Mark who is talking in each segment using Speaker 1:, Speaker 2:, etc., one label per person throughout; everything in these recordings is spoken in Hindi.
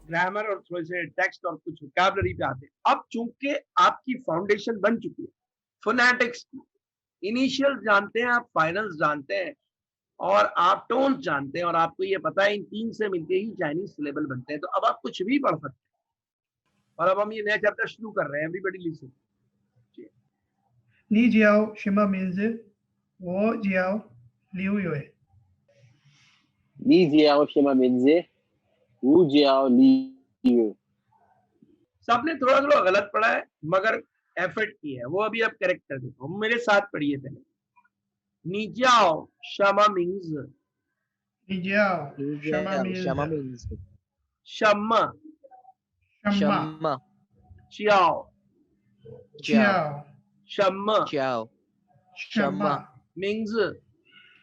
Speaker 1: ग्रामर और थोड़े से टेक्स्ट और कुछ वोकैबुलरी पे आते हैं। अब चूंकि आपकी फाउंडेशन बन चुकी है फोनेटिक्स की, इनिशियल जानते हैं आप, फाइनल्स जानते हैं और आप टोन्स जानते हैं और आपको ये पता है इन 3 से मिलके ही चाइनीज सिलेबल बनते हैं, तो अब आप कुछ भी पढ़ सकते हैं। और अब हम ये नया चैप्टर शुरू कर रहे हैं, everybody listen.
Speaker 2: Li Jiao 什么名字？我叫刘伟。
Speaker 3: 李jiao 什么名字？我叫李伟。
Speaker 1: सबने थोड़ा थोड़ा गलत पढ़ा है मगर एफर्ट की है, वो अभी आप करेक्ट कर देते हो। मेरे साथ पढ़िए पहले। निजाओ शमा मीन्स
Speaker 2: 你叫什么名字？
Speaker 1: शम्मा
Speaker 2: 什么
Speaker 1: चियाओ
Speaker 2: 叫
Speaker 1: शम्मा
Speaker 2: 什么
Speaker 1: मीन्स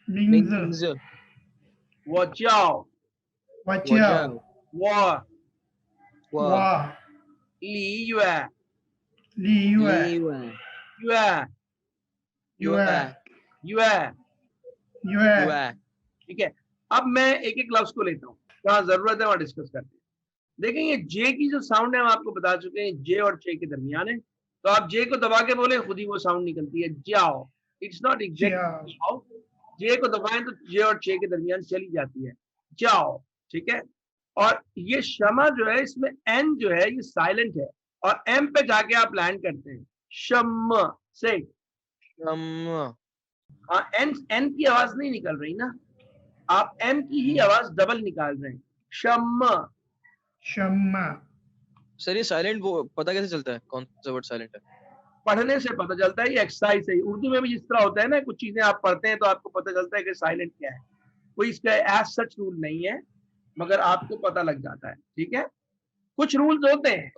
Speaker 2: 名字？
Speaker 1: वो जाओ
Speaker 2: 我叫
Speaker 1: वो
Speaker 2: 我
Speaker 1: ली युए
Speaker 2: 李伟
Speaker 1: युए
Speaker 2: 伟
Speaker 1: युए।
Speaker 2: 伟
Speaker 1: ठीक है, अब मैं एक एक लफ्ज को लेता हूँ, जहाँ जरूरत है वहां डिस्कस करते हैं। देखेंगे जे की जो साउंड है हम आपको बता चुके हैं, जे और चे के दरमियान है, तो आप जे को दबा के बोले खुद ही वो साउंड निकलती है जाओ। इट्स नॉट एग्जैक्ट जाओ, जे को दबाएं तो जे और चे के दरमियान चली जाती है जाओ। ठीक है, और ये शमा जो है इसमें एन जो है ये साइलेंट है और एम पे जाके आप लैंड करते हैं शम से। हाँ, एन की आवाज नहीं निकल रही ना, आप एम की ही आवाज डबल निकाल रहे हैं शम।
Speaker 2: 什么
Speaker 4: सर ये साइलेंट वो पता कैसे चलता है कौन सा वर्ड साइलेंट है?
Speaker 1: पढ़ने से पता चलता है, ये एक्सरसाइज है। उर्दू में भी जिस तरह होता है ना, कुछ चीजें आप पढ़ते हैं तो आपको पता चलता है कि साइलेंट क्या है। कोई इसका एज सच रूल नहीं है मगर आपको पता लग जाता है। ठीक है, कुछ रूल्स होते हैं,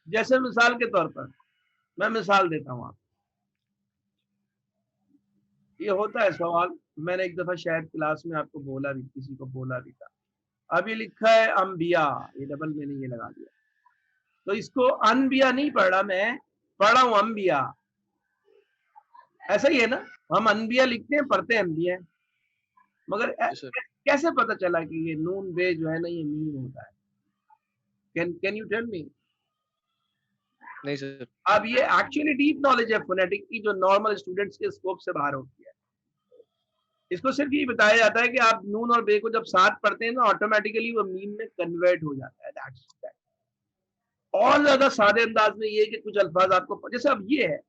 Speaker 1: जैसे मिसाल के तौर पर मैं मिसाल देता हूँ। आप ये होता है सवाल, मैंने एक दफा शायद क्लास में आपको बोला भी, किसी को बोला भी था। अब ये लिखा है अंबिया, ये डबल मैंने ये लगा दिया, तो इसको अनबिया नहीं पढ़ा, मैं पढ़ा हूं अंबिया। ऐसा ही है ना, हम अनबिया लिखते हैं, पढ़ते हैं अंबिया, मगर कैसे पता चला कि ये नून बे जो है ना ये मीम होता है? Can you tell me?
Speaker 4: नहीं सर।
Speaker 1: अब ये एक्चुअली डीप नॉलेज है फोनेटिक की, जो नॉर्मल स्टूडेंट्स के स्कोप से बाहर होती है। इसको सिर्फ ये बताया जाता है कि आप नून और बे को जब साथ पढ़ते हैं ना, ऑटोमेटिकली वो मीम में कन्वर्ट हो जाता है। That's that. और ज्यादा सादे अंदाज में ये कि कुछ अल्फाज आपको, जैसे अब ये है,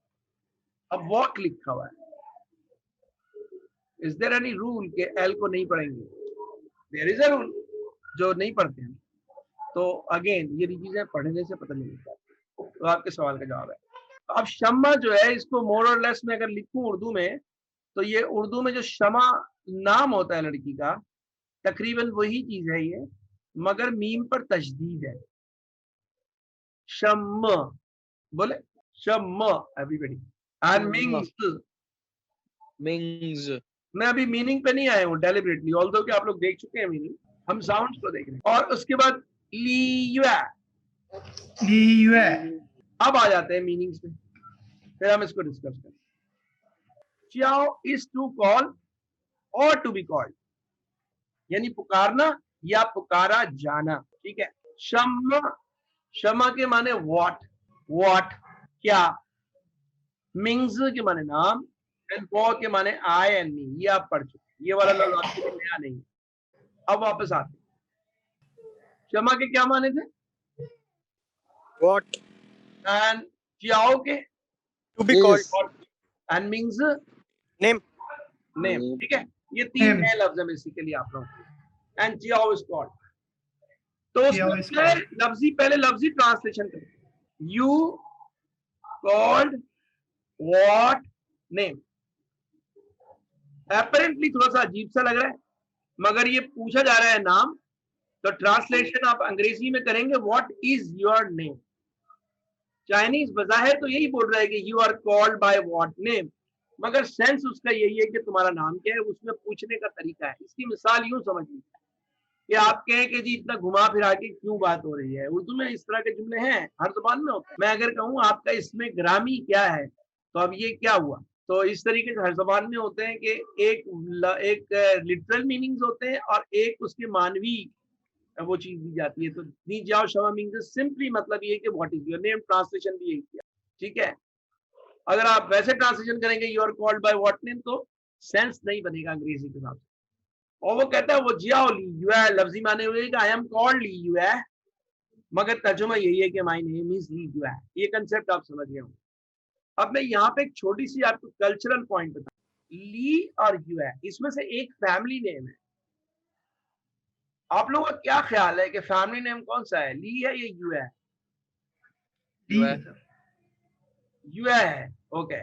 Speaker 1: अब वॉक लिखा हुआ है, इज देयर एनी रूल के एल को नहीं पढ़ेंगे? देयर इज अ रूल जो नहीं पढ़ते हैं। तो अगेन ये चीजें पढ़ने से पता नहीं लगता। तो आपके सवाल का जवाब है। तो अब शम्मा जो है, इसको मोर और लेस में अगर लिखूं उर्दू में, तो ये उर्दू में जो शमा नाम होता है लड़की का, तकरीबन वही चीज है ये, मगर मीम पर तशदीद है। शम्मा बोले, शम्मा एवरीबॉडी। एंड
Speaker 4: मिंग्स।
Speaker 1: मैं अभी मीनिंग पे नहीं आया हूँ डेलिबरेटली, ऑल्दो कि आप लोग देख चुके हैं मीनिंग, हम साउंड्स को देख रहे हैं। और उसके बाद लीयुआ, अब आ जाते हैं मीनिंग्स में, फिर हम इसको डिस्कस करें। चाओ इज टू कॉल और टू बी कॉल्ड, यानी पुकारना या पुकारा जाना। ठीक है, शम्मा, शमा के माने व्हाट, व्हाट क्या, मिंग्स के माने नाम, एंड पो के माने आई एंड मी। ये आप पढ़ चुके, ये वाला लफ्ज आपके लिए नया नहीं है। अब वापस आते हैं, शमा के क्या माने थे?
Speaker 5: What?
Speaker 1: एंड चियाओ के
Speaker 5: To be called.
Speaker 1: एंड मिंग्स
Speaker 5: Name.
Speaker 1: नेम। ठीक है, ये तीन नए लफ्ज है बेसिकली आप लोगों के। एंड चियाओ इज कॉल्ड, तो उसमें लफ्जी, पहले लफ्जी ट्रांसलेशन करें। You called what name. Apparently थोड़ा सा अजीब सा लग रहा है, मगर ये पूछा जा रहा है नाम, तो ट्रांसलेशन आप अंग्रेजी में करेंगे what is your name. Chinese बजाहिर तो यही बोल रहा है कि you are called by what name, मगर सेंस उसका यही है कि तुम्हारा नाम क्या है, उसमें पूछने का तरीका है। इसकी मिसाल यूं समझ लीजिए कि आप कहें कि जी इतना घुमा फिरा के क्यों बात हो रही है। उर्दू में इस तरह के जुमले हैं, हर जुबान में होते हैं। मैं अगर कहूँ आपका इसमें ग्रामी क्या है, तो अब ये क्या हुआ, तो इस तरीके से हर जुबान में होते हैं कि एक लिटरल मीनिंग्स होते हैं और एक उसके मानवी वो चीज दी जाती है। तो नी जियाओ शमा मीन्स सिंपली मतलब ये कि what is your name, translation भी यही किया, ठीक है। अगर आप वैसे ट्रांसलेशन करेंगे you are called by what name, तो सेंस नहीं बनेगा अंग्रेजी के साथ। और वो कहता है वो जियाओ ली यू है, लफ्जी माने हुए कि I am called Li Yu है, मगर तर्जुमा यही है कि my name means Li Yu है। ये कंसेप्ट आप समझ गए होंगे। अब मैं यहाँ पे एक छोटी सी आपको कल्चरल पॉइंट बता, ली और यू है, इसमें से एक फैमिली नेम है। आप लोगों का क्या ख्याल है कि फैमिली नेम कौन सा है, ली है या यू है?
Speaker 2: ली है सर।
Speaker 1: यू है, ओके।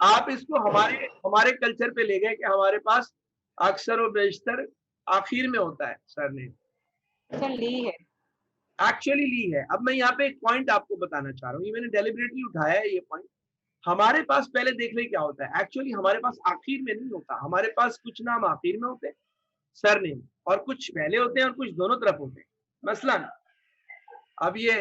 Speaker 1: आप इसको हमारे कल्चर पे ले गए कि हमारे पास अक्सर और बेशतर आखिर में होता है सरनेम,
Speaker 6: सर ली है।
Speaker 1: एक्चुअली ली है। अब मैं यहाँ पे एक पॉइंट आपको बताना चाह रहा हूँ, ये मैंने डेलिबरेटली उठाया है ये पॉइंट। हमारे पास पहले देख ले क्या होता है, एक्चुअली हमारे पास आखिर में नहीं होता, हमारे पास कुछ नाम आखिर में होते हैं सरनेम, और कुछ पहले होते हैं और कुछ दोनों तरफ होते हैं। मसलन अब ये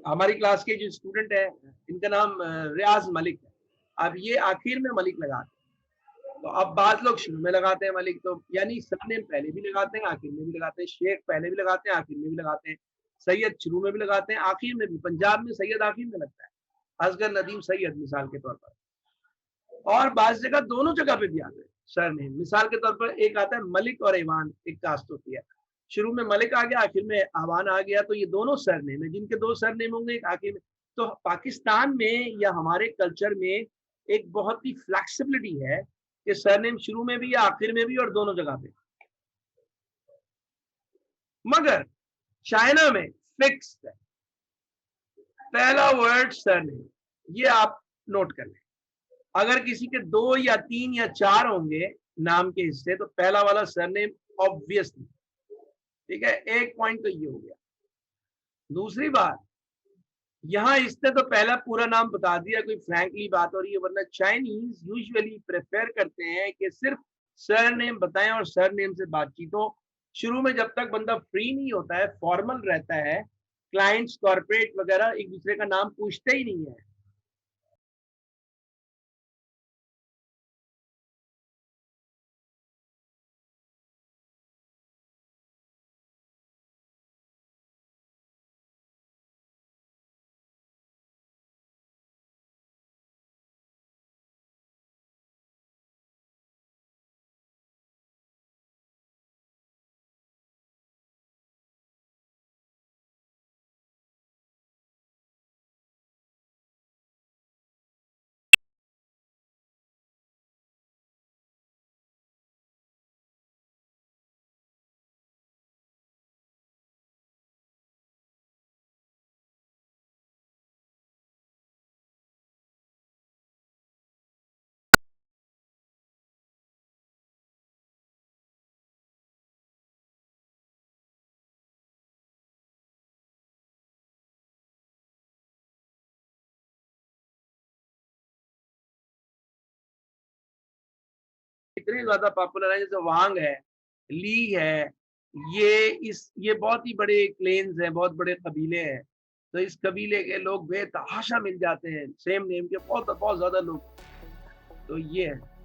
Speaker 1: हमारी क्लास के जो स्टूडेंट है इनका नाम रियाज मलिक है, अब ये आखिर में मलिक लगाते हैं, तो अब बाद लोग शुरू में लगाते हैं मलिक, तो यानी सरनेम पहले भी लगाते हैं आखिर में भी लगाते हैं, शेख पहले भी लगाते हैं आखिर में भी लगाते हैं, सैयद शुरू में भी लगाते हैं आखिर में भी, पंजाब में सैयद आखिर में लगता है, असगर नदीम सैयद मिसाल के तौर पर, और बाज़ जगह दोनों जगह पे भी आते हैं सरनेम। मिसाल के तौर पर एक आता है मलिक और ईवान, एक कास्ट होती है, शुरू में मलिक आ गया आखिर में आवान आ गया, तो ये दोनों सरनेम है, जिनके दो सरनेम होंगे एक आखिर में। तो पाकिस्तान में या हमारे कल्चर में एक बहुत ही फ्लेक्सिबिलिटी है कि सरनेम शुरू में भी या आखिर में भी और दोनों जगह पे। मगर चाइना में फिक्स है, पहला वर्ड सरनेम, ये आप नोट कर लें। अगर किसी के 2 या 3 या 4 होंगे नाम के हिस्से, तो पहला वाला सरनेम ऑब्वियसली, ठीक है, एक पॉइंट तो ये हो गया। दूसरी बात, यहाँ इसने तो पहला पूरा नाम बता दिया, कोई फ्रैंकली बात हो रही है, वरना चाइनीज यूजुअली प्रेफर करते हैं कि सिर्फ सरनेम बताएं और सरनेम से बातचीत हो। शुरू में जब तक बंदा फ्री नहीं होता है, फॉर्मल रहता है, क्लाइंट्स कॉर्पोरेट वगैरह एक दूसरे का नाम पूछते ही नहीं है। इतने ज्यादा पॉपुलर है, जैसे वांग है, ली है, ये बहुत ही बड़े क्लेन्स हैं, बहुत बड़े कबीले हैं, तो इस कबीले के लोग बेतहाशा मिल जाते हैं सेम नेम के, बहुत बहुत ज्यादा लोग, तो ये है।